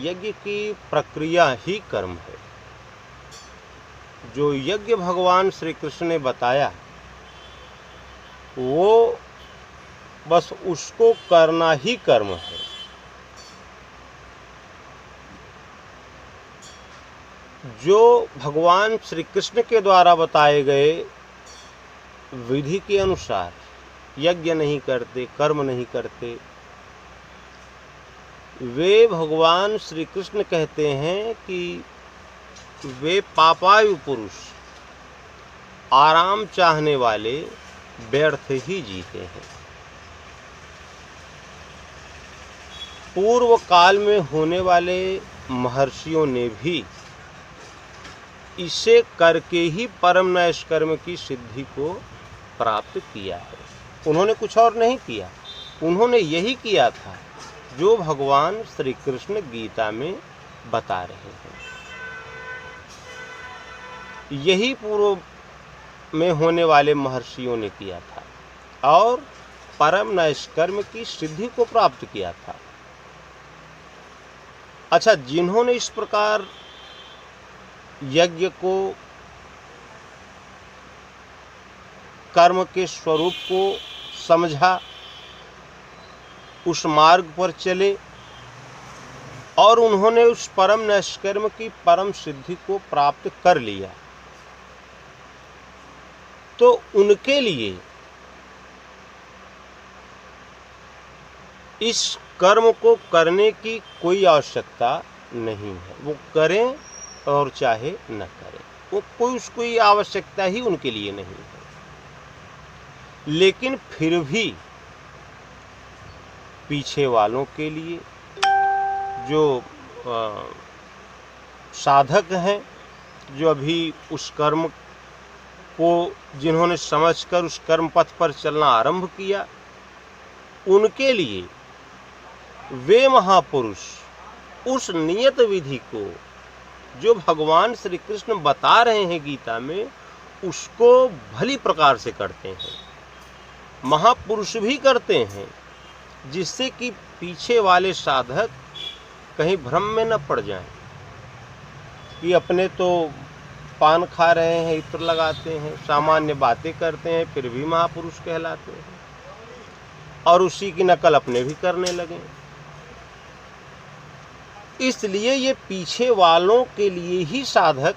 यज्ञ की प्रक्रिया ही कर्म है। जो यज्ञ भगवान श्री कृष्ण ने बताया वो बस उसको करना ही कर्म है। जो भगवान श्री कृष्ण के द्वारा बताए गए विधि के अनुसार यज्ञ नहीं करते, कर्म नहीं करते, वे भगवान श्री कृष्ण कहते हैं कि वे पापायु पुरुष, आराम चाहने वाले व्यर्थ ही जीते हैं। पूर्व काल में होने वाले महर्षियों ने भी इसे करके ही परम नैष्कर्म की सिद्धि को प्राप्त किया है। उन्होंने कुछ और नहीं किया, उन्होंने यही किया था जो भगवान श्री कृष्ण गीता में बता रहे हैं। यही पूर्व में होने वाले महर्षियों ने किया था और परम नैष्कर्म की सिद्धि को प्राप्त किया था। अच्छा, जिन्होंने इस प्रकार यज्ञ को, कर्म के स्वरूप को समझा, उस मार्ग पर चले और उन्होंने उस परम नैष्कर्म की परम सिद्धि को प्राप्त कर लिया, तो उनके लिए इस कर्म को करने की कोई आवश्यकता नहीं है। वो करें और चाहे न करें, वो कोई आवश्यकता ही उनके लिए नहीं है। लेकिन फिर भी पीछे वालों के लिए, जो साधक हैं, जो अभी उस कर्म को जिन्होंने समझकर उस कर्म पथ पर चलना आरंभ किया, उनके लिए वे महापुरुष उस नियत विधि को जो भगवान श्री कृष्ण बता रहे हैं गीता में, उसको भली प्रकार से करते हैं। महापुरुष भी करते हैं, जिससे कि पीछे वाले साधक कहीं भ्रम में न पड़ जाएं कि अपने तो पान खा रहे हैं, इत्र लगाते हैं, सामान्य बातें करते हैं, फिर भी महापुरुष कहलाते हैं, और उसी की नकल अपने भी करने लगे। इसलिए ये पीछे वालों के लिए ही साधक,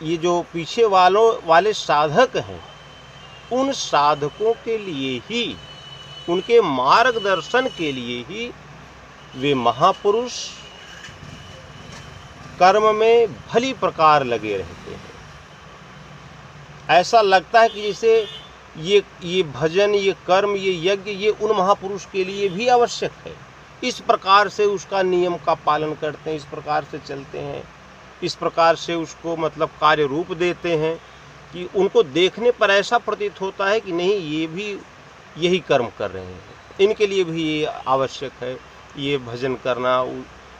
ये जो पीछे वाले साधक हैं, उन साधकों के लिए ही, उनके मार्गदर्शन के लिए ही वे महापुरुष कर्म में भली प्रकार लगे रहते हैं। ऐसा लगता है कि जैसे ये भजन, ये कर्म, ये यज्ञ, ये उन महापुरुष के लिए भी आवश्यक है। इस प्रकार से उसका नियम का पालन करते हैं, इस प्रकार से चलते हैं, इस प्रकार से उसको मतलब कार्य रूप देते हैं कि उनको देखने पर ऐसा प्रतीत होता है कि नहीं, ये भी यही कर्म कर रहे हैं, इनके लिए भी ये आवश्यक है। ये भजन करना,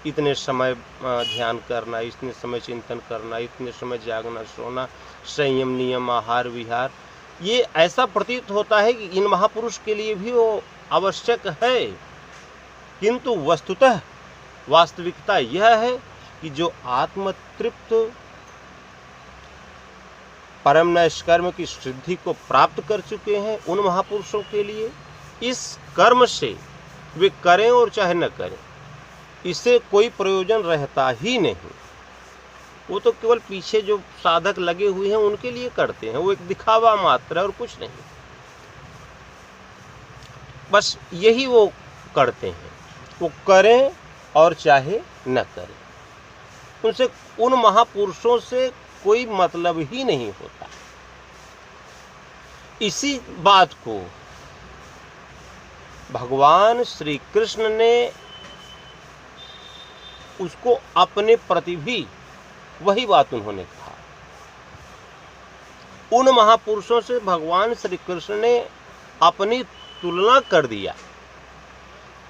इतने समय ध्यान करना, इतने समय चिंतन करना, इतने समय जागना, सोना, संयम, नियम, आहार विहार, ये ऐसा प्रतीत होता है कि इन महापुरुष के लिए भी वो आवश्यक है। किंतु वस्तुतः वास्तविकता यह है कि जो आत्मतृप्त परम नैष्कर्म की सिद्धि को प्राप्त कर चुके हैं, उन महापुरुषों के लिए इस कर्म से वे करें और चाहे न करें, इससे कोई प्रयोजन रहता ही नहीं। वो तो केवल पीछे जो साधक लगे हुए हैं उनके लिए करते हैं, वो एक दिखावा मात्र है और कुछ नहीं। बस यही वो करते हैं, वो करें और चाहे न करें, उनसे, उन महापुरुषों से कोई मतलब ही नहीं होता। इसी बात को भगवान श्री कृष्ण ने उसको अपने प्रति भी वही बात उन्होंने कहा। उन महापुरुषों से भगवान श्री कृष्ण ने अपनी तुलना कर दिया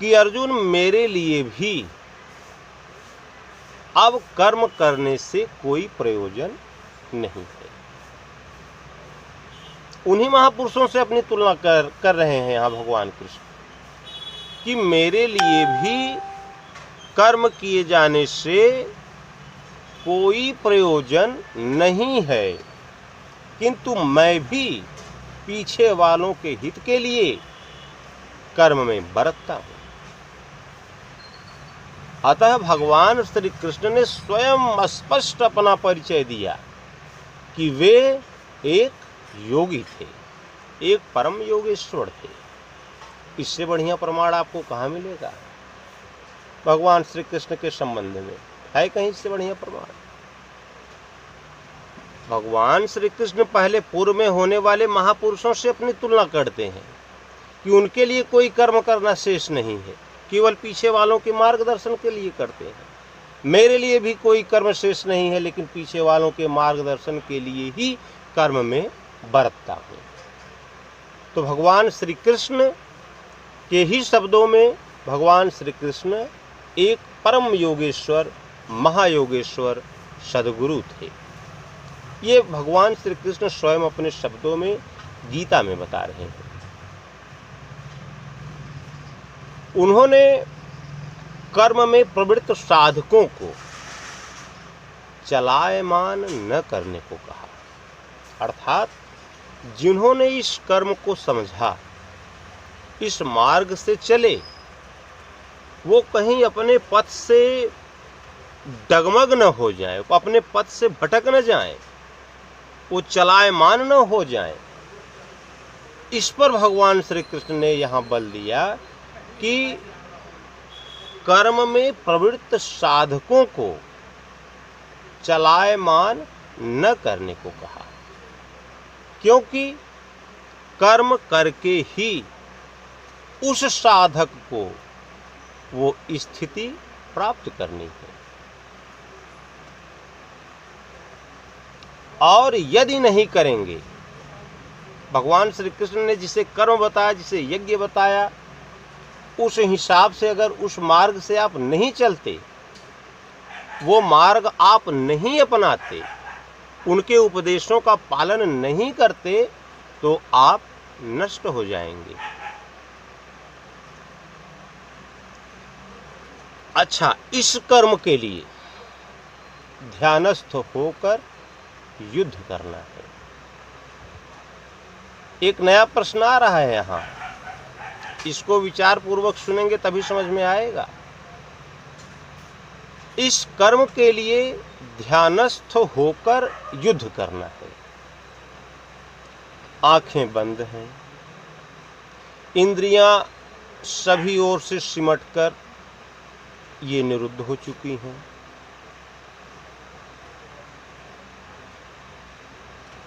कि अर्जुन, मेरे लिए भी अब कर्म करने से कोई प्रयोजन नहीं है। उन्हीं महापुरुषों से अपनी तुलना कर रहे हैं यहाँ भगवान कृष्ण कि मेरे लिए भी कर्म किए जाने से कोई प्रयोजन नहीं है, किंतु मैं भी पीछे वालों के हित के लिए कर्म में बरतता हूं। अतः भगवान श्री कृष्ण ने स्वयं स्पष्ट अपना परिचय दिया कि वे एक योगी थे, एक परम योगेश्वर थे। इससे बढ़िया प्रमाण आपको कहाँ मिलेगा भगवान श्री कृष्ण के संबंध में? है कहीं इससे बढ़िया प्रमाण? भगवान श्री कृष्ण पहले पूर्व में होने वाले महापुरुषों से अपनी तुलना करते हैं कि उनके लिए कोई कर्म करना शेष नहीं है, केवल पीछे वालों के मार्गदर्शन के लिए करते हैं। मेरे लिए भी कोई कर्म शेष नहीं है, लेकिन पीछे वालों के मार्गदर्शन के लिए ही कर्म में बरतता हूँ। तो भगवान श्री कृष्ण के ही शब्दों में भगवान श्री कृष्ण एक परम योगेश्वर, महायोगेश्वर सद्गुरु थे। ये भगवान श्री कृष्ण स्वयं अपने शब्दों में गीता में बता रहे हैं। उन्होंने कर्म में प्रवृत्त साधकों को चलायमान न करने को कहा, अर्थात जिन्होंने इस कर्म को समझा, इस मार्ग से चले, वो कहीं अपने पथ से डगमग न हो जाए, अपने पथ से भटक न जाए, वो चलायमान न हो जाए। इस पर भगवान श्री कृष्ण ने यहाँ बल दिया कि कर्म में प्रवृत्त साधकों को चलायमान न करने को कहा, क्योंकि कर्म करके ही उस साधक को वो स्थिति प्राप्त करनी है। और यदि नहीं करेंगे, भगवान श्री कृष्ण ने जिसे कर्म बताया, जिसे यज्ञ बताया, उस हिसाब से अगर उस मार्ग से आप नहीं चलते, वो मार्ग आप नहीं अपनाते, उनके उपदेशों का पालन नहीं करते, तो आप नष्ट हो जाएंगे। अच्छा, इस कर्म के लिए ध्यानस्थ होकर युद्ध करना है। एक नया प्रश्न आ रहा है यहाँ, इसको विचार पूर्वक सुनेंगे तभी समझ में आएगा। इस कर्म के लिए ध्यानस्थ होकर युद्ध करना है। आंखें बंद हैं, इंद्रियां सभी ओर से सिमटकर ये निरुद्ध हो चुकी हैं।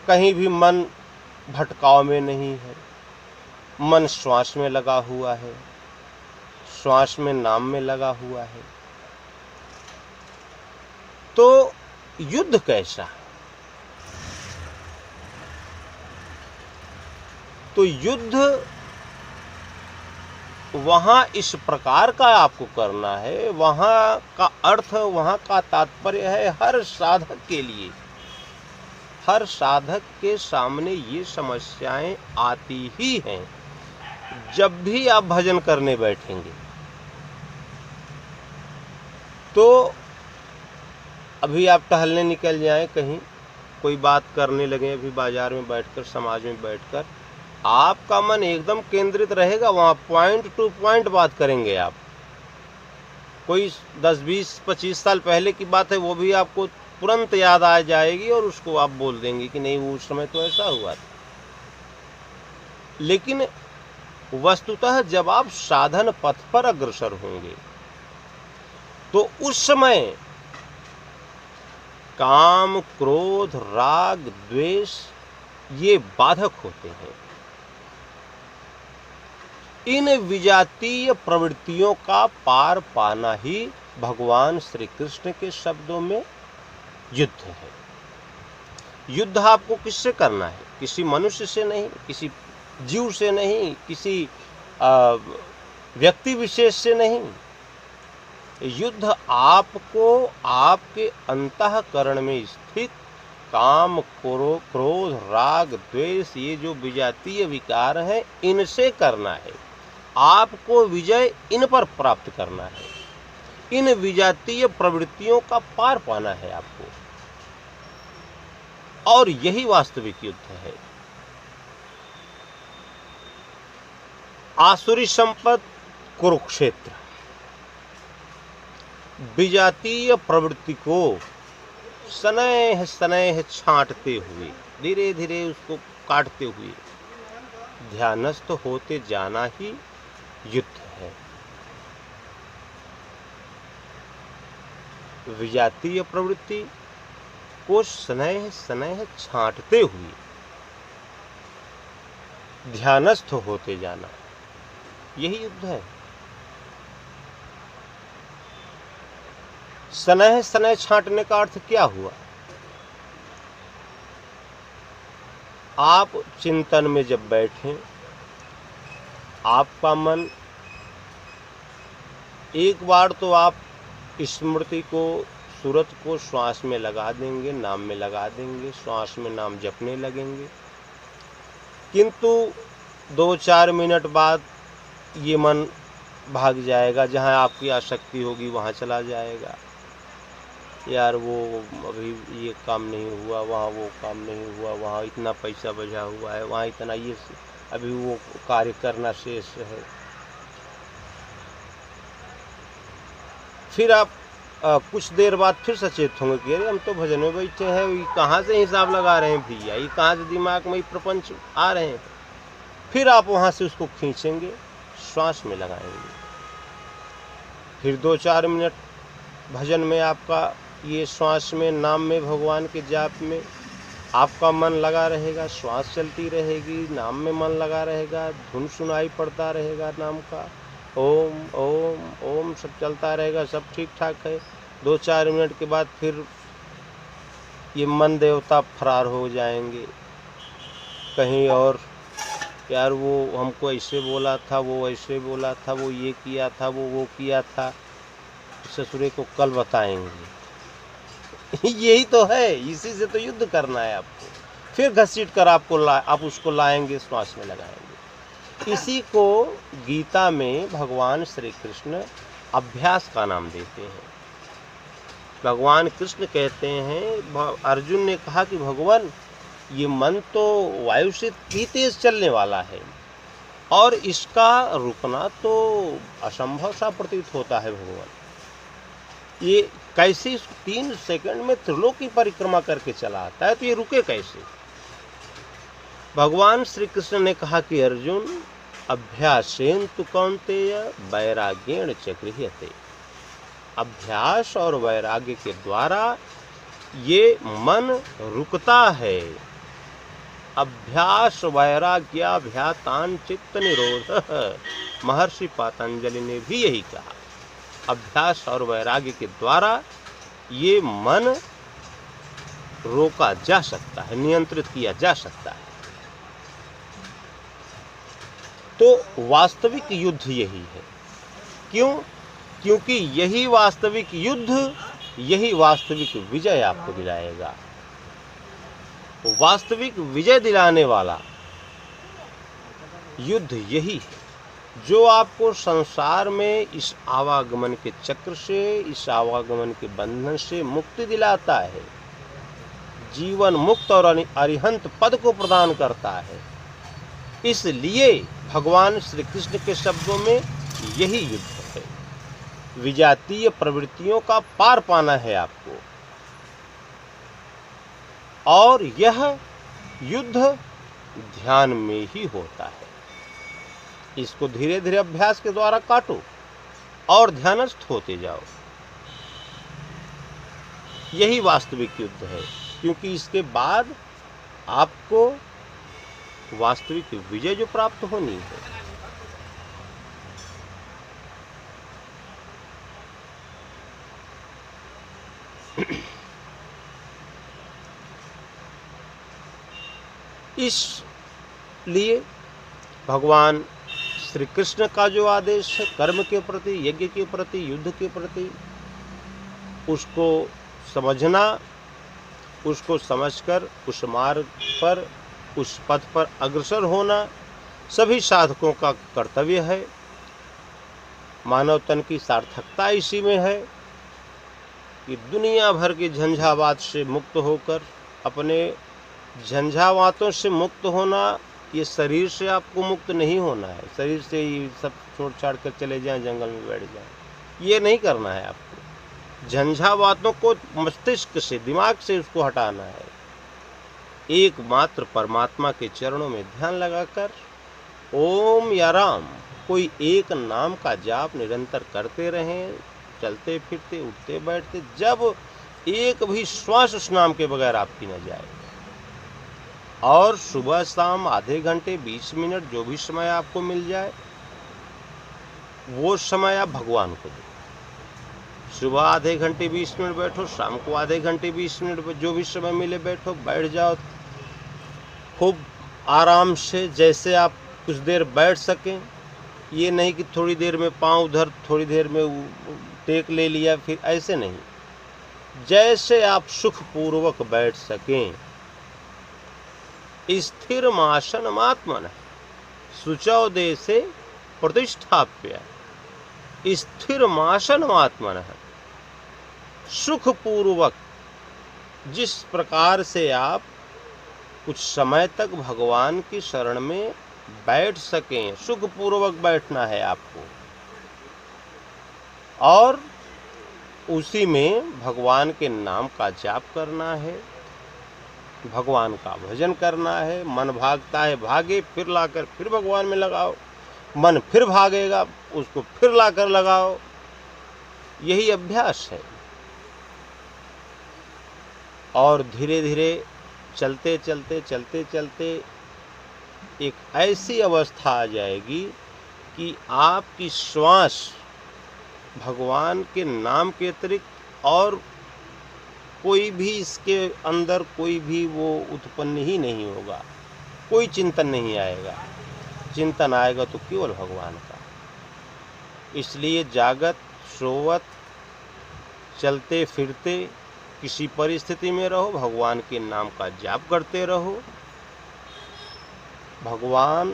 कहीं भी मन भटकाव में नहीं है, मन श्वास में लगा हुआ है, श्वास में नाम में लगा हुआ है। तो युद्ध कैसा? तो युद्ध वहां इस प्रकार का आपको करना है, वहां का अर्थ, वहां का तात्पर्य है हर साधक के लिए। हर साधक के सामने ये समस्याएं आती ही हैं जब भी आप भजन करने बैठेंगे। तो अभी आप टहलने निकल जाएं, कहीं कोई बात करने लगे, अभी बाजार में बैठकर, समाज में बैठकर, आपका मन एकदम केंद्रित रहेगा, वहाँ पॉइंट टू पॉइंट बात करेंगे आप। कोई 10, 20, 25 साल पहले की बात है, वो भी आपको तुरंत याद आ जाएगी और उसको आप बोल देंगे कि नहीं, वो उस समय तो ऐसा हुआ था। लेकिन वस्तुतः जब आप साधन पथ पर अग्रसर होंगे, तो उस समय काम, क्रोध, राग, द्वेष ये बाधक होते हैं। इन विजातीय प्रवृत्तियों का पार पाना ही भगवान श्री कृष्ण के शब्दों में युद्ध है। युद्ध आपको किससे करना है? किसी मनुष्य से नहीं, किसी जीव से नहीं, किसी व्यक्ति विशेष से नहीं। युद्ध आपको आपके अंतःकरण में स्थित काम, क्रोध, राग, द्वेष, ये जो विजातीय विकार हैं, इनसे करना है। आपको विजय इन पर प्राप्त करना है। इन विजातीय प्रवृत्तियों का पार पाना है आपको, और यही वास्तविक युद्ध है। आसुरी संपद कुरुक्षेत्र विजातीय प्रवृत्ति को स्नेह स्नेह छांटते हुए, धीरे धीरे उसको काटते हुए ध्यानस्थ होते जाना ही युद्ध है। विजातीय प्रवृत्ति को स्नेह स्नेह छांटते हुए ध्यानस्थ होते जाना, यही युद्ध है। स्नेह स्नेह छांटने का अर्थ क्या हुआ? आप चिंतन में जब बैठें, आपका मन एक बार तो आप स्मृति को, सूरत को श्वास में लगा देंगे, नाम में लगा देंगे, श्वास में नाम जपने लगेंगे, किंतु 2-4 मिनट बाद ये मन भाग जाएगा, जहाँ आपकी आसक्ति होगी वहाँ चला जाएगा। यार वो अभी ये काम नहीं हुआ, वहाँ वो काम नहीं हुआ, वहाँ इतना पैसा बचा हुआ है, वहाँ इतना ये अभी वो कार्य करना शेष है। फिर आप कुछ देर बाद फिर सचेत होंगे कि अरे हम तो भजन में बैठे हैं, ये कहाँ से हिसाब लगा रहे हैं भैया, ये कहाँ से दिमाग में प्रपंच आ रहे हैं। फिर आप वहाँ से उसको खींचेंगे, श्वास में लगाएंगे, फिर 2-4 मिनट भजन में आपका ये श्वास में, नाम में, भगवान के जाप में आपका मन लगा रहेगा, श्वास चलती रहेगी, नाम में मन लगा रहेगा, धुन सुनाई पड़ता रहेगा नाम का, ओम ओम ओम सब चलता रहेगा, सब ठीक ठाक है। 2-4 मिनट के बाद फिर ये मन देवता फरार हो जाएंगे कहीं और। यार वो हमको ऐसे बोला था, वो ऐसे बोला था, वो ये किया था, वो किया था, ससुरे को कल बताएंगे। यही तो है, इसी से तो युद्ध करना है आपको। फिर घसीट कर आप उसको लाएंगे, श्वास में लगाएंगे। इसी को गीता में भगवान श्री कृष्ण अभ्यास का नाम देते हैं। भगवान कृष्ण कहते हैं, अर्जुन ने कहा कि भगवान ये मन तो वायु से भी तेज चलने वाला है और इसका रुकना तो असंभव सा प्रतीत होता है। भगवान ये कैसे 3 सेकंड में त्रिलोक की परिक्रमा करके चला आता है, तो ये रुके कैसे? भगवान श्री कृष्ण ने कहा कि अर्जुन अभ्यासेन तु कौन्तेय वैराग्येण च गृह्यते। अभ्यास और वैराग्य के द्वारा ये मन रुकता है। अभ्यास वैराग्याभ्यातान चित्त निरोध, महर्षि पतंजलि ने भी यही कहा। अभ्यास और वैराग्य के द्वारा ये मन रोका जा सकता है, नियंत्रित किया जा सकता है। तो वास्तविक युद्ध यही है। क्यों? क्योंकि यही वास्तविक युद्ध, यही वास्तविक विजय आपको दिलाएगा। वास्तविक विजय दिलाने वाला युद्ध यही है जो आपको संसार में इस आवागमन के चक्र से, इस आवागमन के बंधन से मुक्ति दिलाता है, जीवन मुक्त और अरिहंत पद को प्रदान करता है। इसलिए भगवान श्री कृष्ण के शब्दों में यही युद्ध है। विजातीय प्रवृत्तियों का पार पाना है आपको, और यह युद्ध ध्यान में ही होता है। इसको धीरे धीरे अभ्यास के द्वारा काटो और ध्यानस्थ होते जाओ। यही वास्तविक युद्ध है, क्योंकि इसके बाद आपको वास्तविक विजय जो प्राप्त होनी है। इसलिए भगवान श्री कृष्ण का जो आदेश है कर्म के प्रति, यज्ञ के प्रति, युद्ध के प्रति, उसको समझना, उसको समझकर उस मार्ग पर, उस पथ पर अग्रसर होना सभी साधकों का कर्तव्य है। मानव तन की सार्थकता इसी में है कि दुनिया भर के झंझावात से मुक्त होकर, अपने झंझावातों से मुक्त होना, ये शरीर से आपको मुक्त नहीं होना है। शरीर से ये सब छोड़ छाड़ कर चले जाएं, जंगल में बैठ जाएं, ये नहीं करना है आपको। झंझावातों को मस्तिष्क से, दिमाग से उसको हटाना है। एकमात्र परमात्मा के चरणों में ध्यान लगाकर ओम या राम, कोई एक नाम का जाप निरंतर करते रहें, चलते फिरते, उठते बैठते, जब एक भी श्वास उस नाम के बगैर आपकी न जाए। और सुबह शाम आधे घंटे 20 मिनट जो भी समय आपको मिल जाए, वो समय आप भगवान को दो। सुबह आधे घंटे 20 मिनट बैठो, शाम को आधे घंटे 20 मिनट, जो भी समय मिले बैठो, बैठ जाओ खूब आराम से, जैसे आप कुछ देर बैठ सकें। ये नहीं कि थोड़ी देर में पाँव उधर, थोड़ी देर में टेक ले लिया, फिर ऐसे नहीं। जैसे आप सुखपूर्वक बैठ सकें। स्थिर आसनमात्मनः शुचौ देशे प्रतिष्ठाप्य। स्थिर आसनमात्मनः, सुखपूर्वक जिस प्रकार से आप कुछ समय तक भगवान की शरण में बैठ सकें, सुखपूर्वक बैठना है आपको। और उसी में भगवान के नाम का जाप करना है, भगवान का भजन करना है। मन भागता है, भागे, फिर लाकर फिर भगवान में लगाओ। मन फिर भागेगा, उसको फिर लाकर लगाओ। यही अभ्यास है। और धीरे धीरे चलते चलते एक ऐसी अवस्था आ जाएगी कि आपकी श्वास भगवान के नाम के अतिरिक्त और कोई भी इसके अंदर कोई भी वो उत्पन्न ही नहीं होगा, कोई चिंतन नहीं आएगा। चिंतन आएगा तो केवल भगवान का। इसलिए जागत सोवत चलते फिरते किसी परिस्थिति में रहो, भगवान के नाम का जाप करते रहो। भगवान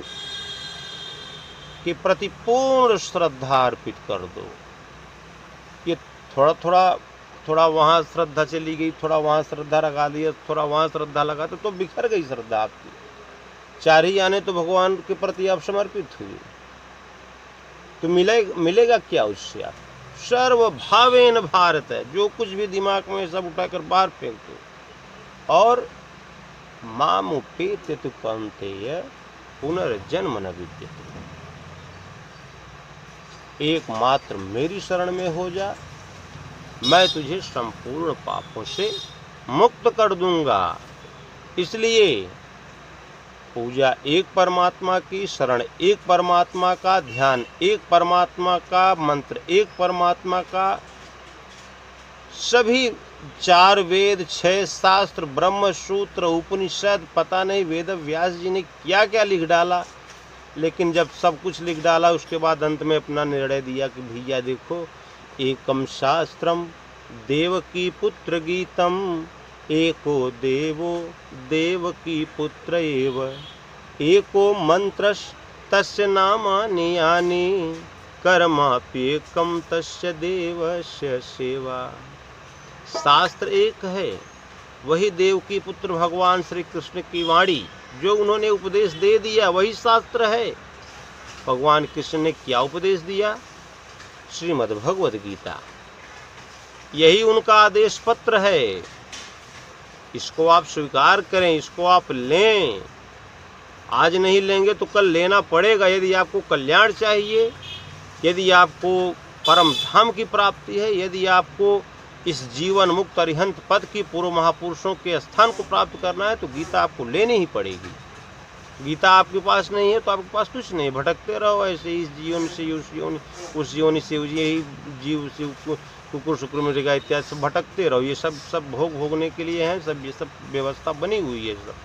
के प्रति पूर्ण श्रद्धा अर्पित कर दो। ये थोड़ा वहाँ श्रद्धा चली गई, थोड़ा वहाँ श्रद्धा लगा दिया, थोड़ा वहाँ श्रद्धा लगा तो बिखर गई श्रद्धा आपकी। चार ही आने तो भगवान के प्रति आप समर्पित हुए, तो मिलेगा क्या उससे? आप सर्वभावेन भारत है, जो कुछ भी दिमाग में सब उठाकर बाहर फेंक दो। और माम उपेत्य तु कौन्तेय पुनर्जन्म न विद्यते। एकमात्र मेरी शरण में हो जा, मैं तुझे संपूर्ण पापों से मुक्त कर दूंगा। इसलिए पूजा एक परमात्मा की, शरण एक परमात्मा का, ध्यान एक परमात्मा का, मंत्र एक परमात्मा का। सभी 4 वेद, 6 शास्त्र, ब्रह्म सूत्र, उपनिषद, पता नहीं वेद व्यास जी ने क्या क्या लिख डाला। लेकिन जब सब कुछ लिख डाला, उसके बाद अंत में अपना निर्णय दिया कि भैया देखो, एकम शास्त्रम देवकी पुत्र गीतम, एको देवो देवकी पुत्र एव, एको मंत्रस् तस्य नामानि यानि, कर्माप्येकं तस्य देवस्य सेवा। शास्त्र एक है, वही देव की पुत्र भगवान श्री कृष्ण की वाणी, जो उन्होंने उपदेश दे दिया वही शास्त्र है। भगवान कृष्ण ने क्या उपदेश दिया? श्रीमद् भगवद गीता, यही उनका आदेश पत्र है। इसको आप स्वीकार करें, इसको आप लें। आज नहीं लेंगे तो कल लेना पड़ेगा। यदि आपको कल्याण चाहिए, यदि आपको परम धाम की प्राप्ति है, यदि आपको इस जीवन मुक्त अरिहंत पद की पूर्व महापुरुषों के स्थान को प्राप्त करना है, तो गीता आपको लेनी ही पड़ेगी। गीता आपके पास नहीं है तो आपके पास कुछ नहीं। भटकते रहो ऐसे, इस जीवन से उस योनि से, यही जीव से कुकुर शुक्र में मृगा इत्यादि सब भटकते रहो। ये सब भोगने के लिए हैं, ये सब व्यवस्था बनी हुई है सब।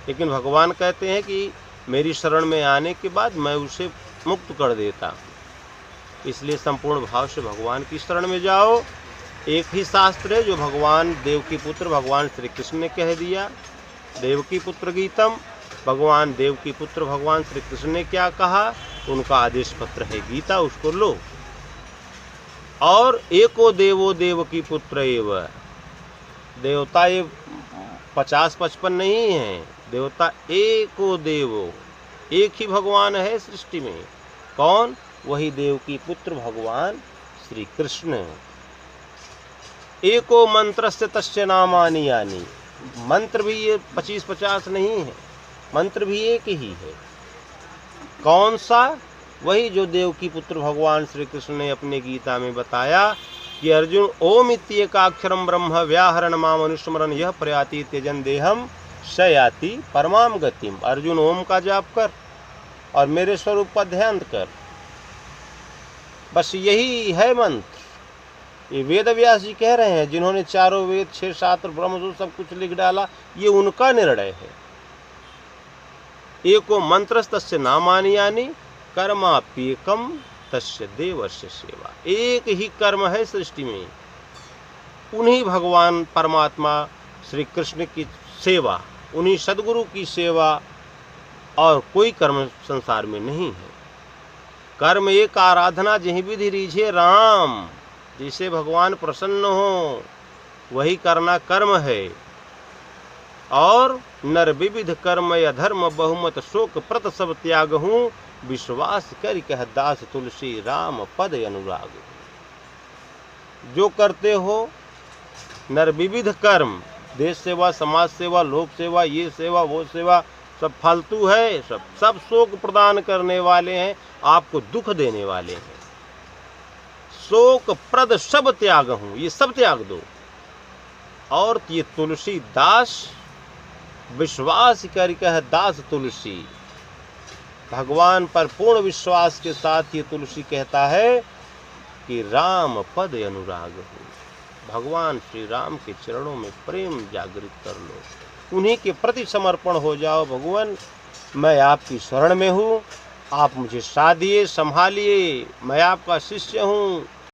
लेकिन भगवान कहते हैं कि मेरी शरण में आने के बाद मैं उसे मुक्त कर देता। इसलिए संपूर्ण भाव से भगवान की शरण में जाओ। एक ही शास्त्र है जो भगवान देव की पुत्र भगवान श्री कृष्ण ने कह दिया, देव की पुत्र गीतम। भगवान देव की पुत्र भगवान श्री कृष्ण ने क्या कहा? उनका आदेश पत्र है गीता, उसको लो। और एको देवो देव की पुत्र एव, देवता ये 50-55 नहीं है, देवता एको देवो, एक ही भगवान है सृष्टि में। कौन? वही देव की पुत्र भगवान श्री कृष्ण। एको मंत्रस्य तस्य नामानि यानि, मंत्र भी ये 25-50 नहीं है, मंत्र भी एक ही है। कौन सा? वही जो देव की पुत्र भगवान श्री कृष्ण ने अपने गीता में बताया कि अर्जुन ओम इत्येकाक्षरम ब्रह्म व्याहरण माम अनुस्मरण यह प्रयाति त्यजन देहम स याति परमाम गतिम। अर्जुन ओम का जाप कर और मेरे स्वरूप का ध्यान कर, बस यही है मंत्र। ये वेद व्यास जी कह रहे हैं, जिन्होंने चारों वेद 6 शास्त्र ब्रह्मसूत्र सब कुछ लिख डाला, ये उनका निर्णय है। एको मंत्रस्तस्य नामानि यानि कर्माप्येकम तस्य देवस्य सेवा। एक ही कर्म है सृष्टि में, उन्हीं भगवान परमात्मा श्री कृष्ण की सेवा, उन्हीं सदगुरु की सेवा, और कोई कर्म संसार में नहीं है। कर्म एक आराधना जही विधि रीझे राम, जिसे भगवान प्रसन्न हो वही करना कर्म है। और नर विविध कर्म अधर्म बहुमत शोक प्रत सब त्याग हूँ, विश्वास कर कह दास तुलसी राम पद अनुराग। जो करते हो नर विविध कर्म, देश सेवा, समाज सेवा, लोक सेवा, ये सेवा वो सेवा, सब फालतू है, सब शोक प्रदान करने वाले हैं, आपको दुख देने वाले हैं। शोक प्रद सब त्याग हूँ, ये सब त्याग दो। और ये तुलसी दास, विश्वास कर कह दास तुलसी, भगवान पर पूर्ण विश्वास के साथ ये तुलसी कहता है कि राम पद अनुराग हो, भगवान श्री राम के चरणों में प्रेम जागृत कर लो, उन्हीं के प्रति समर्पण हो जाओ। भगवान मैं आपकी शरण में हूँ, आप मुझे साधिए संभालिए, मैं आपका शिष्य हूँ,